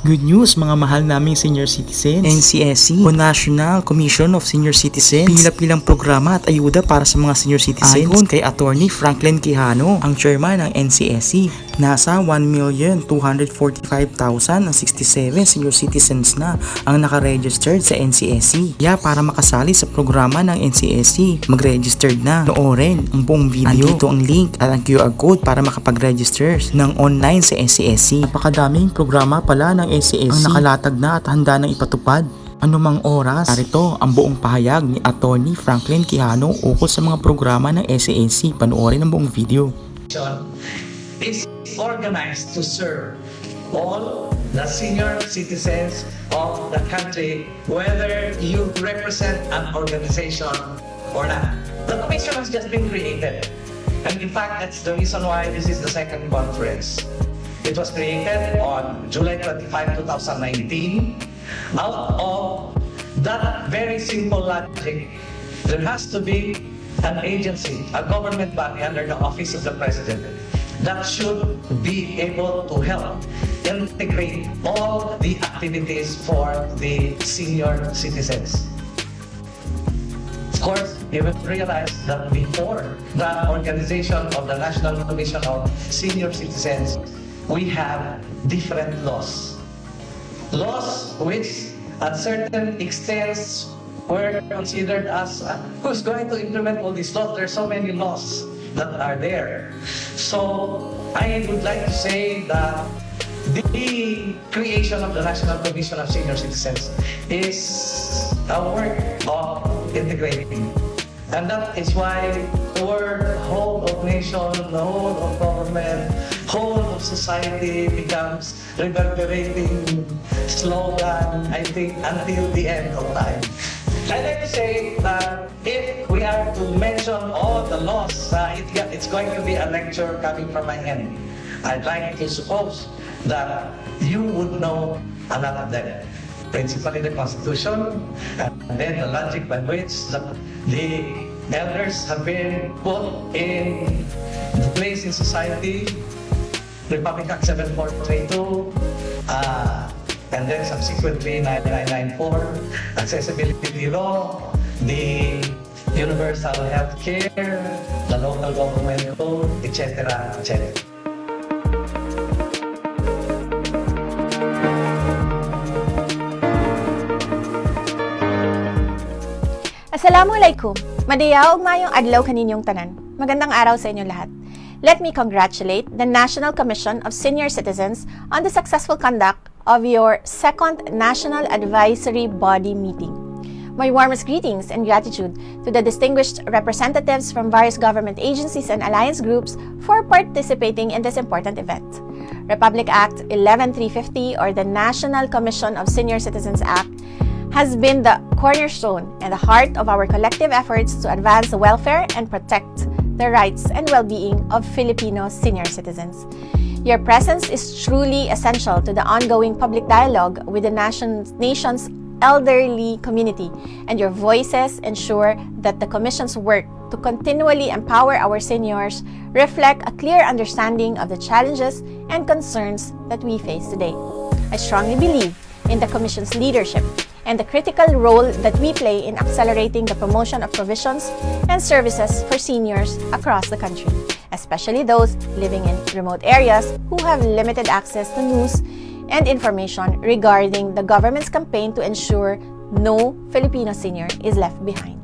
Good news mga mahal naming senior citizens. NCSC o National Commission of Senior Citizens. Pila-pilang programa at ayuda para sa mga senior citizens. Ayon kay Attorney Franklin Quijano, ang chairman ng NCSC. Nasa 1,245,067 senior citizens na ang nakaregistered sa NCSC. Kaya para makasali sa programa ng NCSC, mag-registered na. Noorin ang buong video. Andito ang link at ang QR code para makapag-register ng online sa NCSC. Napakadaming programa pala ng NCSC ang nakalatag na at handa ng ipatupad. Anumang oras, narito ang buong pahayag ni Attorney Franklin Quijano ukol sa mga programa ng NCSC. Panoorin ang buong video. Is organized to serve all the senior citizens of the country, whether you represent an organization or not. The commission has just been created, and in fact, that's the reason why this is the second conference. It was created on July 25, 2019. Out of that very simple logic, there has to be an agency, a government body under the office of the president that should be able to help integrate all the activities for the senior citizens. Of course, you will realize that before the organization of the National Commission of Senior Citizens, we have different laws. Laws which at certain extents were considered as who's going to implement all these laws. There are so many laws that are there. So I would like to say that the creation of the National Commission of Senior Citizens is a work of integrating. And that is why our whole of nation, the whole of government, whole of society becomes reverberating slogan, I think, until the end of time. I'd like to say that if we are to mention all the laws, it's going to be a lecture coming from my end. I'd like to suppose that you would know a lot of them. Principally the Constitution, and then the logic by which the elders have been put in place in society, Republic Act 7432, and then subsequently 9994, accessibility law, the universal health care, the local government code, etc., etc. Assalamualaikum. Madayaw mayong adlaw kaninyong tanan. Magandang araw sa inyo lahat. Let me congratulate the National Commission of Senior Citizens on the successful conduct of your second National Advisory Body meeting. My warmest greetings and gratitude to the distinguished representatives from various government agencies and alliance groups for participating in this important event. Republic Act 11350, or the National Commission of Senior Citizens Act, has been the cornerstone and the heart of our collective efforts to advance the welfare and protect the rights and well-being of Filipino senior citizens. Your presence is truly essential to the ongoing public dialogue with the nation's elderly community, and your voices ensure that the Commission's work to continually empower our seniors reflect a clear understanding of the challenges and concerns that we face today. I strongly believe in the Commission's leadership and the critical role that we play in accelerating the promotion of provisions and services for seniors across the country, especially those living in remote areas who have limited access to news and information regarding the government's campaign to ensure no Filipino senior is left behind.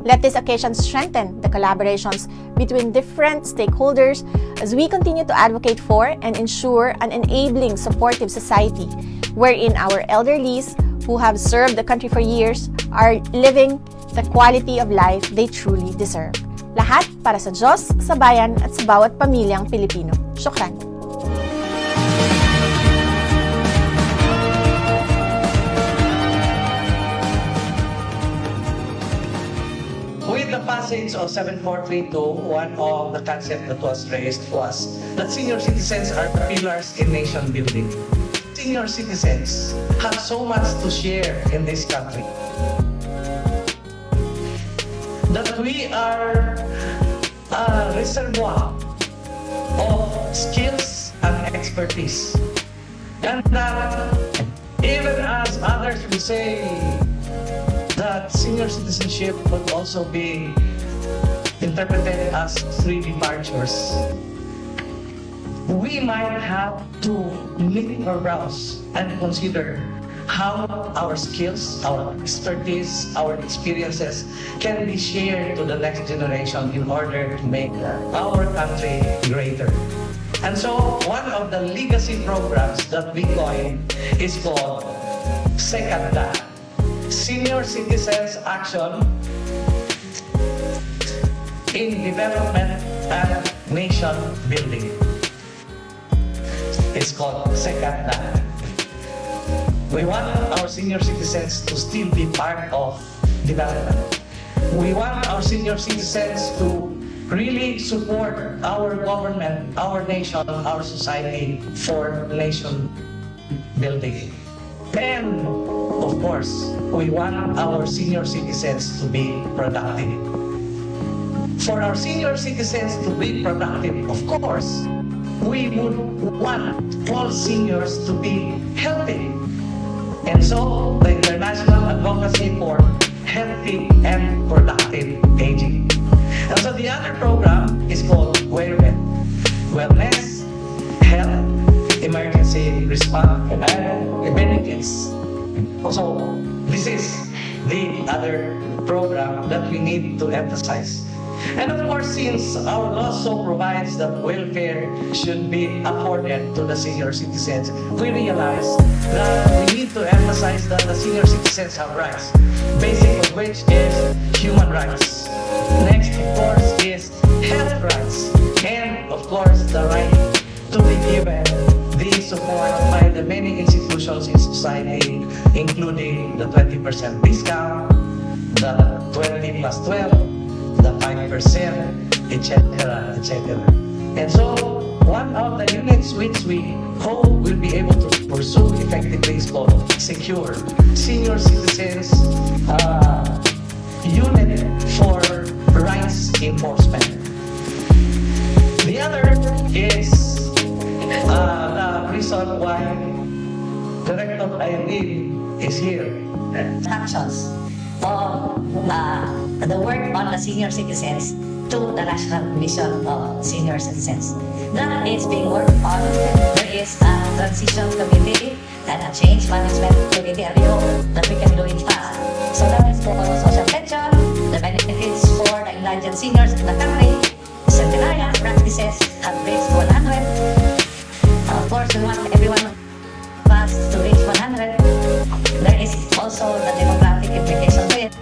Let this occasion strengthen the collaborations between different stakeholders as we continue to advocate for and ensure an enabling, supportive society wherein our elderlies who have served the country for years are living the quality of life they truly deserve. Lahat para sa Diyos, sa bayan at sa bawat pamilyang Pilipino. Syukran. With the passage of 7432, one of the concepts that was raised was that senior citizens are pillars in nation building. Senior citizens have so much to share in this country that we are a reservoir of skills and expertise, and that say that senior citizenship would also be interpreted as three departures. We might have to knit our brows and consider how our skills, our expertise, our experiences can be shared to the next generation in order to make our country greater. And so one of the legacy programs that we coined is called SECADA, Senior Citizens Action in Development and Nation Building. It's called SECADA. We want our senior citizens to still be part of development. We want our senior citizens to really support our government, our nation, our society for nation building. And of course, we want our senior citizens to be productive. For our senior citizens to be productive, of course, we would want all seniors to be healthy. And so, the international advocacy for healthy and productive aging. And so the other program is called WELLNET, Wellness, Health, Emergency Response, and Benefits. So, this is the other program that we need to emphasize. And of course, since our law so provides that welfare should be afforded to the senior citizens, we realize that we need to emphasize that the senior citizens have rights, basic of which is human rights. Next, of course, is health rights, and of course, the right to be given the support by the many institutions in society, including the 20% discount, the 20 plus 12, the 5%, etc., etc. And so, one of the units which we hope will be able to pursue effectively is called Secure Senior Citizens Unit for Rights Enforcement. The other is the reason why Director Irene is here. Actions of the work on the senior citizens to the National Commission of Senior Citizens. That is being worked on. There is a transition committee and a change management committee, and we hope that we can do it fast. So that is for social pension, the benefits for the indigent seniors in the country, centenarian practices have reached 100. Of course, we want everyone of us to reach 100. There is also the demographic implication to it.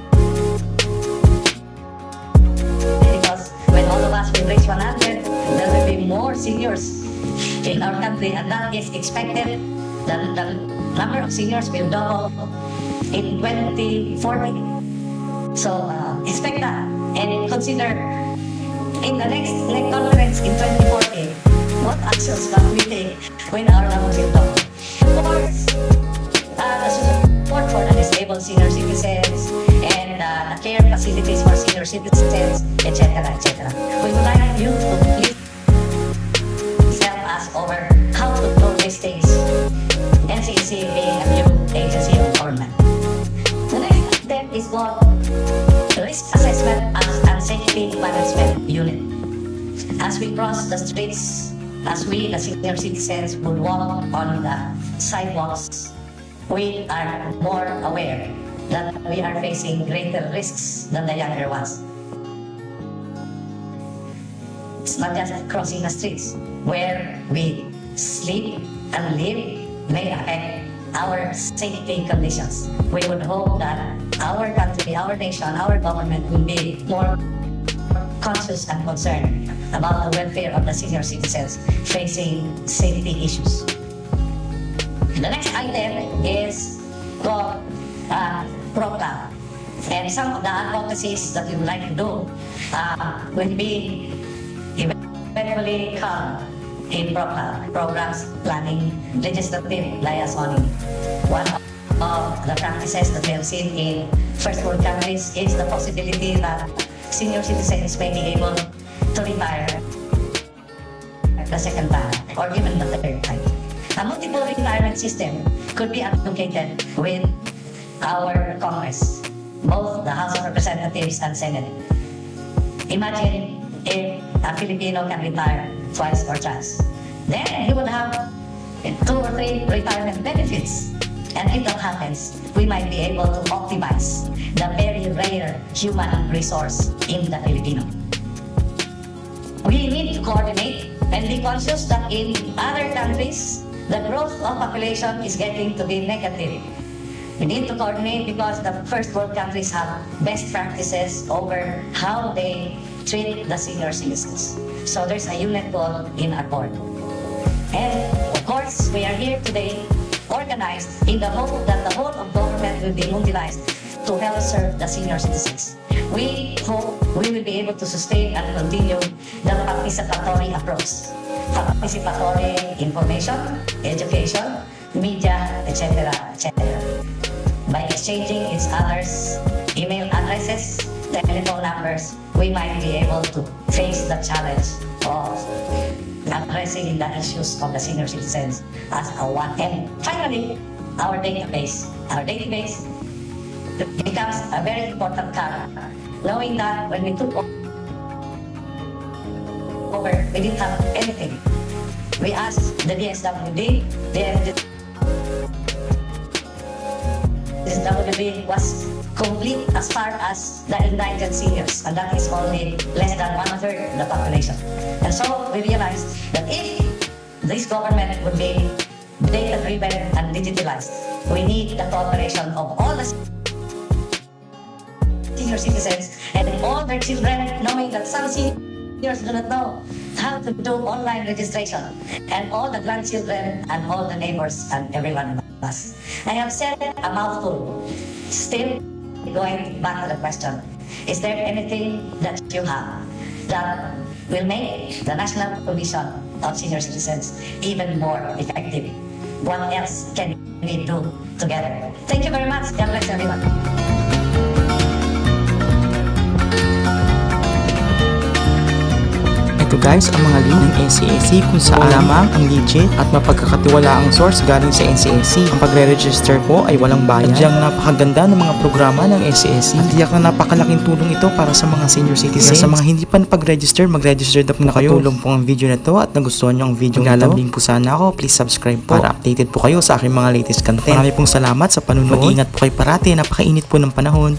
Because when all of us will reach 100, there will be more seniors in our country, and that is expected. The number of seniors will double in 2040. So expect that, and consider in the next conference in 2040, what actions can we take when our number will double. Of course, the support for the disabled senior citizens and the care facilities for senior citizens, etc., etc. We would like you to please help us over how to do these things. NCEC being a new agency of government. The next step is called Risk Assessment and Safety Management Unit. As we cross the streets, as we, the senior citizens, would walk on the sidewalks, we are more aware that we are facing greater risks than the younger ones. It's not just crossing the streets. Where we sleep and live may affect our safety conditions. We would hope that our country, our nation, our government will be more conscious and concerned about the welfare of the senior citizens facing safety issues. The next item is called PROGRAMA. And some of the advocacies that we would like to do will be eventually come in programs, planning, legislative liaison. One of the practices that we have seen in first world countries is the possibility that senior citizens may be able to retire the second time or even the third time. A multiple retirement system could be advocated with our Congress, both the House of Representatives and Senate. Imagine if a Filipino can retire twice or thrice. Then he would have 2 or 3 retirement benefits. And if that happens, we might be able to optimize the very rare human resource in the Filipino. We need to coordinate and be conscious that in other countries, the growth of population is getting to be negative. We need to coordinate because the first world countries have best practices over how they treat the senior citizens. So there's a unit goal in our board. And of course, we are here today organized in the hope that the whole of government will be mobilized to help serve the senior citizens. We hope we will be able to sustain and continue the participatory approach. Participatory information, education, media, etc., etc. By exchanging each other's email addresses, telephone numbers, we might be able to face the challenge of addressing the issues of the senior citizens as a one. And finally, our database. Our database becomes a very important character, knowing that when we took over, we didn't have anything. We asked the DSWD, the DSWD was complete as far as the indicted seniors, and that is only less than 1/3 of the population. And so we realized that if this government would be data-driven and digitalized, we need the cooperation of all the senior citizens and all their children, knowing that some seniors do not know how to do online registration, and all the grandchildren and all the neighbors and everyone of us. I have said a mouthful. Still going back to the question, is there anything that you have that will make the National Commission of Senior Citizens even more effective? What else can we do together? Thank you very much. God bless everyone. Ito guys ang mga link ng NCSC kung saan lamang ang legit at mapagkakatiwalaang source galing sa NCSC. Ang pagre-register po ay walang bayad. At diyang napakaganda ng mga programa ng NCSC. At tiyak na napakalaking tulong ito para sa mga senior citizens. Kaya sa mga hindi pa pag-register, mag-register na po na kayo. Nakatulong po ang video na to at nagustuhan nyo ang video na to. Maglalambing po sana ako. Please subscribe po para updated po kayo sa aking mga latest content. Marami pong salamat sa panunood. Mag-ingat po kayo parati. Napakainit po ng panahon.